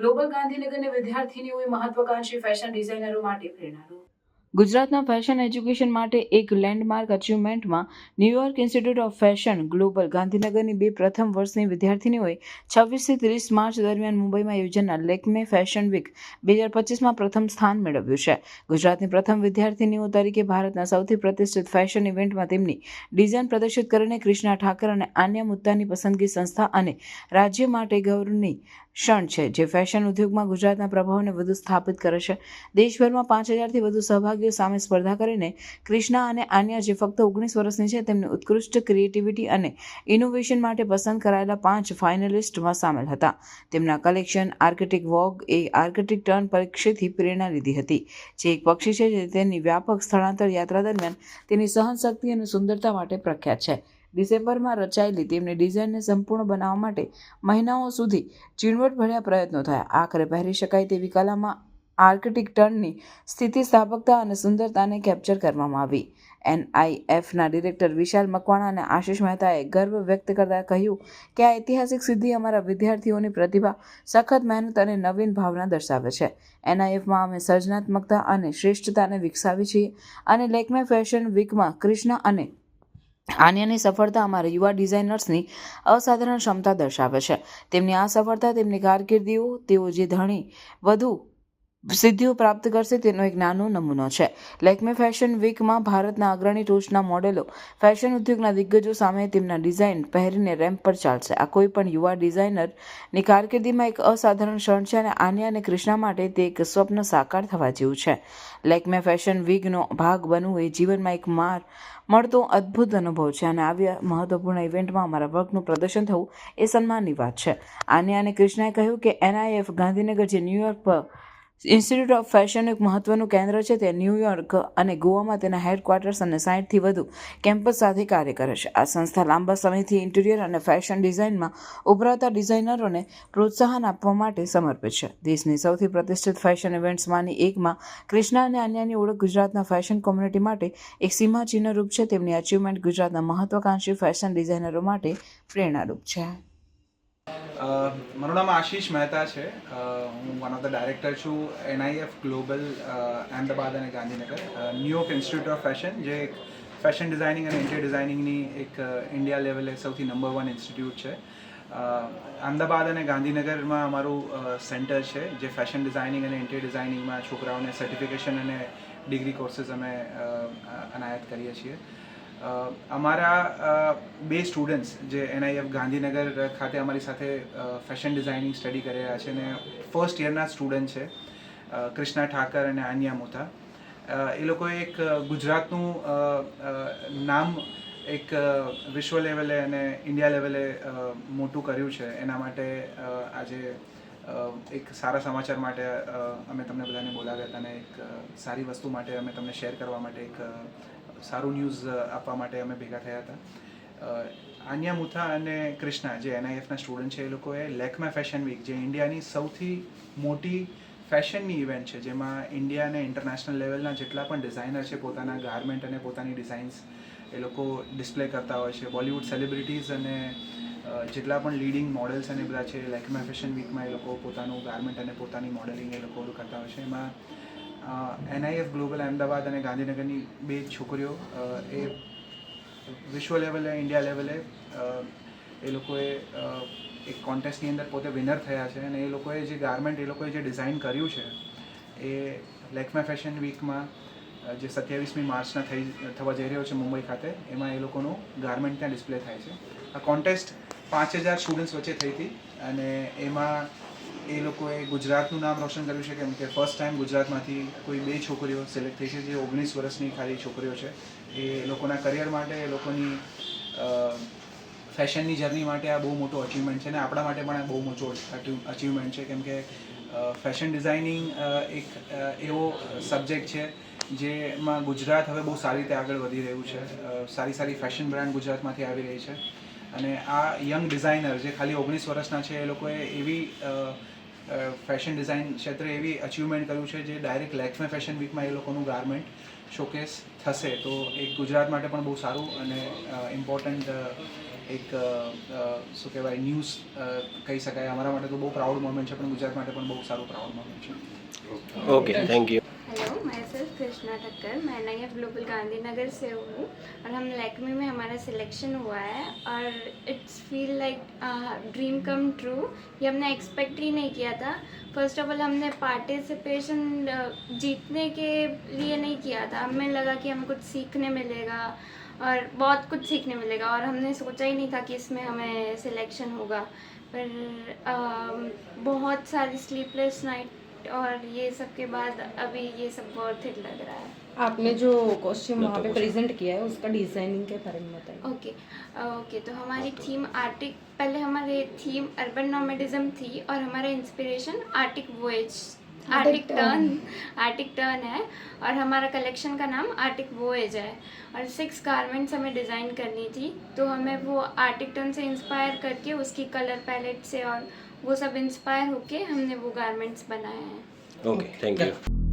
Global ગાંધીનગરની વિદ્યાર્થીનીઓએ મહત્વાકાંક્ષી fashion ડિઝાઇનરો માટે પ્રેરણારૂપ. ગુજરાતના ફેશન એજ્યુકેશન માટે એક લેન્ડમાર્ક અચીવમેન્ટમાં New York institute of fashion global ગાંધીનગરની 2 પ્રથમ વર્ષની વિદ્યાર્થીનીઓએ 26 થી 30 માર્ચ દરમિયાન મુંબઈમાં યોજાનાર લેક્મે ફેશન વીક 2025માં પ્રથમ સ્થાન મેળવ્યું છે. ગુજરાતની પ્રથમ વિદ્યાર્થીનીઓ તરીકે ભારતના સૌથી પ્રતિષ્ઠિત ફેશન ઇવેન્ટમાં તેમની ડિઝાઇન પ્રદર્શિત કરીને ક્રિષ્ના ઠાકર અને આન્યા મુત્તાની પસંદગી સંસ્થા અને રાજ્ય માટે ગૌરવની ક્ષણ છે, જે ફેશન ઉદ્યોગમાં ગુજરાતના પ્રભાવને વધુ સ્થાપિત કરે છે. દેશભરમાં 5000થી વધુ સહભાગીઓ સામે સ્પર્ધા કરીને ક્રિષ્ના અને આન્યા, જે ફક્ત 19 વર્ષની છે, તેમની ઉત્કૃષ્ટ ક્રિએટિવિટી અને ઇનોવેશન માટે પસંદ કરાયેલા 5 ફાઇનલિસ્ટમાં સામેલ હતા. તેમના કલેક્શન આર્કટિક વોગ એ આર્કટિક ટર્ન પક્ષીથી પ્રેરણા લીધી હતી, જે એક પક્ષી છે જે તેની વ્યાપક સ્થળાંતર યાત્રા દરમિયાન તેની સહનશક્તિ અને સુંદરતા માટે પ્રખ્યાત છે. ડિસેમ્બરમાં રચાયેલી તેમની ડિઝાઇનને સંપૂર્ણ બનાવવા માટે મહિનાઓ સુધી ઝીણવટભર્યા પ્રયત્નો થયા. આખરે પહેરી શકાય તેવી કલામાં આર્કટિક ટર્નની સ્થિતિસ્થાપકતા અને સુંદરતાને કેપ્ચર કરવામાં આવી. NIFના ડિરેક્ટર વિશાલ મકવાણા અને આશિષ મહેતાએ ગર્વ વ્યક્ત કરતા કહ્યું કે આ ઐતિહાસિક સિદ્ધિ અમારા વિદ્યાર્થીઓની પ્રતિભા, સખત મહેનત અને નવીન ભાવના દર્શાવે છે. NIFમાં અમે સર્જનાત્મકતા અને શ્રેષ્ઠતાને વિકસાવી છીએ અને લેક્મે ફેશન વીકમાં ક્રિષ્ના અને આન્યાની સફળતા અમારા યુવા ડિઝાઇનર્સની અસાધારણ ક્ષમતા દર્શાવે છે. તેમની આ સફળતા તેમની કારકિર્દીઓ, તેઓ જે ઘણી વધુ સિદ્ધિઓ પ્રાપ્ત કરશે તેનો એક નાનો નમૂનો છે. લેક્મે ફેશન વીકમાં ભારતના અગ્રણી ટોચના મોડેલો ફેશન ઉદ્યોગના દિગ્ગજો સામે તેમના ડિઝાઇન પહેરીને રેમ્પ પર ચાલશે. આ કોઈ પણ યુવા ડિઝાઇનરની કારકિર્દીમાં એક અસાધારણ ક્ષણ છે અને આન્યા અને ક્રિષ્ના માટે તે એક સ્વપ્ન સાકાર થવા જેવું છે. લેક્મે ફેશન વીકનો ભાગ બનવું એ જીવનમાં એક મળતો અદ્ભુત અનુભવ છે અને આવી મહત્વપૂર્ણ ઇવેન્ટમાં અમારા વર્કનું પ્રદર્શન થવું એ સન્માનની વાત છે. આન્યા અને ક્રિષ્નાએ કહ્યું કે NIF ગાંધીનગર, જે ન્યૂયોર્ક પર ઇન્સ્ટિટ્યૂટ ઓફ ફેશનનું એક મહત્વનું કેન્દ્ર છે, તે ન્યૂયોર્ક અને ગોવામાં તેના હેડક્વાર્ટર્સ અને 60થી વધુ કેમ્પસ સાથે કાર્ય કરે છે. આ સંસ્થા લાંબા સમયથી ઇન્ટિરિયર અને ફેશન ડિઝાઇનમાં ઉભરતા ડિઝાઇનરોને પ્રોત્સાહન આપવા માટે સમર્પિત છે. દેશની સૌથી પ્રતિષ્ઠિત ફેશન ઇવેન્ટ્સમાંની એકમાં ક્રિષ્ના અને આન્યાની ઓળખ ગુજરાતના ફેશન કોમ્યુનિટી માટે એક સીમાચિહ્નરૂપ છે. તેમની અચીવમેન્ટ ગુજરાતના મહત્વાકાંક્ષી ફેશન ડિઝાઇનરો માટે પ્રેરણારૂપ છે. મારું નામ આશિષ મહેતા છે. હું વન ઓફ ધ ડાયરેક્ટર છું NIF ગ્લોબલ અમદાવાદ અને Gandhinagar. New York institute of fashion, જે એક ફેશન ડિઝાઇનિંગ અને ઇન્ટિરિયર ડિઝાઇનિંગની એક ઇન્ડિયા લેવલે સૌથી નંબર 1 ઇન્સ્ટિટ્યૂટ છે. અમદાવાદ અને ગાંધીનગરમાં અમારું સેન્ટર છે, જે ફેશન ડિઝાઇનિંગ અને ઇન્ટિરિયર ડિઝાઇનિંગમાં છોકરાઓને સર્ટિફિકેશન અને ડિગ્રી કોર્सेस અમે અનાયત કરીએ છીએ. અમારા 2 સ્ટુડન્ટ્સ જે NIF ગાંધીનગર ખાતે અમારી સાથે ફેશન ડિઝાઇનિંગ સ્ટડી કરી રહ્યા છે અને ફર્સ્ટ યરના સ્ટુડન્ટ છે, ક્રિષ્ના ઠાકર અને આન્યા મુત્તા. એ લોકોએ એક ગુજરાતનું નામ એક વિશ્વ લેવલે અને ઇન્ડિયા લેવલે મોટું કર્યું છે. એના માટે આજે એક સારા સમાચાર માટે અમે તમને બધાને બોલાવ્યા હતા અને એક સારી વસ્તુ માટે અમે તમને શેર કરવા માટે એક સારું ન્યૂઝ આપવા માટે અમે ભેગા થયા હતા. આન્યા મુથા અને ક્રિષ્ના, જે NIFના સ્ટુડન્ટ છે, એ લોકોએ લેક્મે ફેશન વીક, જે ઇન્ડિયાની સૌથી મોટી ફેશનની ઇવેન્ટ છે, જેમાં ઇન્ડિયા અને ઇન્ટરનેશનલ લેવલના જેટલા પણ ડિઝાઇનર છે, પોતાના ગાર્મેન્ટ અને પોતાની ડિઝાઇન્સ એ લોકો ડિસ્પ્લે કરતા હોય છે. બોલિવૂડ સેલિબ્રિટીઝ અને જેટલા પણ લીડિંગ મોડલ્સ અને બધા છે, લેક્મે ફેશન વીકમાં એ લોકો પોતાનું ગાર્મેન્ટ અને પોતાની મોડલિંગ એ લોકો કરતા હોય છે. એમાં NIF ગ્લોબલ અમદાવાદ અને ગાંધીનગરની 2 છોકરીઓ એ વિશ્વ લેવલે, ઇન્ડિયા લેવલે એ લોકોએ એક કોન્ટેસ્ટની અંદર પોતે વિનર થયા છે અને એ લોકોએ જે ગાર્મેન્ટ એ લોકોએ જે ડિઝાઇન કર્યું છે એ લેક્મે ફેશન વીકમાં જે 27મી માર્ચના થવા જઈ રહ્યો છે મુંબઈ ખાતે, એમાં એ લોકોનું ગાર્મેન્ટ ત્યાં ડિસ્પ્લે થાય છે. આ કોન્ટેસ્ટ 5000 સ્ટુડન્ટ્સ વચ્ચે થઈ હતી અને એમાં એ લોકોએ ગુજરાતનું નામ રોશન કર્યું છે, કેમ કે ફર્સ્ટ ટાઈમ ગુજરાતમાંથી કોઈ 2 છોકરીઓ સિલેક્ટ થઈ છે, જે 19 વર્ષની ખાલી છોકરીઓ છે. એ લોકોના કરિયર માટે, એ લોકોની ફેશનની જર્ની માટે આ બહુ મોટો અચીવમેન્ટ છે અને આપણા માટે પણ આ બહુ મોટો અચીવમેન્ટ છે, કેમ કે ફેશન ડિઝાઇનિંગ એક એવો સબ્જેક્ટ છે જેમાં ગુજરાત હવે બહુ સારી રીતે આગળ વધી રહ્યું છે. સારી ફેશન બ્રાન્ડ ગુજરાતમાંથી આવી રહી છે અને આ યંગ ડિઝાઇનર જે ખાલી 19 વર્ષના છે, એ લોકોએ એવી ફેશન ડિઝાઇન ક્ષેત્રે એવી અચીવમેન્ટ કર્યું છે, જે ડાયરેક્ટ લેક્મે ફેશન વીકમાં એ લોકોનું ગાર્મેન્ટ શોકેસ થશે. તો એક ગુજરાત માટે પણ બહુ સારું અને ઇમ્પોર્ટન્ટ એક શું કહેવાય ન્યૂઝ કહી શકાય. અમારા માટે તો બહુ પ્રાઉડ મોમેન્ટ છે, પણ ગુજરાત માટે પણ બહુ સારું પ્રાઉડ મોમેન્ટ છે. Okay thank you. हेलो, मैं सिर्फ कृष्णा ठक्कर, मैं NIF ग्लोबल गांधीनगर से हूँ और हम लैक्मे में हमारा सिलेक्शन हुआ है और it's feel like dream come true. ये हमने एक्सपेक्ट ही नहीं किया था. फर्स्ट ऑफ ऑल हमने पार्टिसिपेशन जीतने के लिए नहीं किया था. हमें लगा कि हमें कुछ सीखने मिलेगा और बहुत कुछ सीखने मिलेगा और हमने सोचा ही नहीं था कि इसमें हमें सिलेक्शन होगा. पर बहुत सारी स्लीपलेस नाइट और ये सब के बाद अभी ये सब वर्थ इट लग रहा है. आपने जो कॉस्ट्यूम वहाँ पे प्रेजेंट किया है उसका डिजाइनिंग के बारे में बताइए. ओके तो हमारी थीम आर्टिक, पहले हमारी थीम अर्बन नोमेडिज्म थी और हमारा inspiration Arctic voyage, Arctic turn है और हमारा कलेक्शन का नाम आर्टिक वॉयज है और 6 गारमेंट्स हमें डिज़ाइन करनी थी. तो हमें वो आर्टिक टर्न से इंस्पायर करके उसकी कलर पैलेट से और वो सब इंस्पायर होके हमने वो गारमेंट्स बनाए हैं. Okay thank you.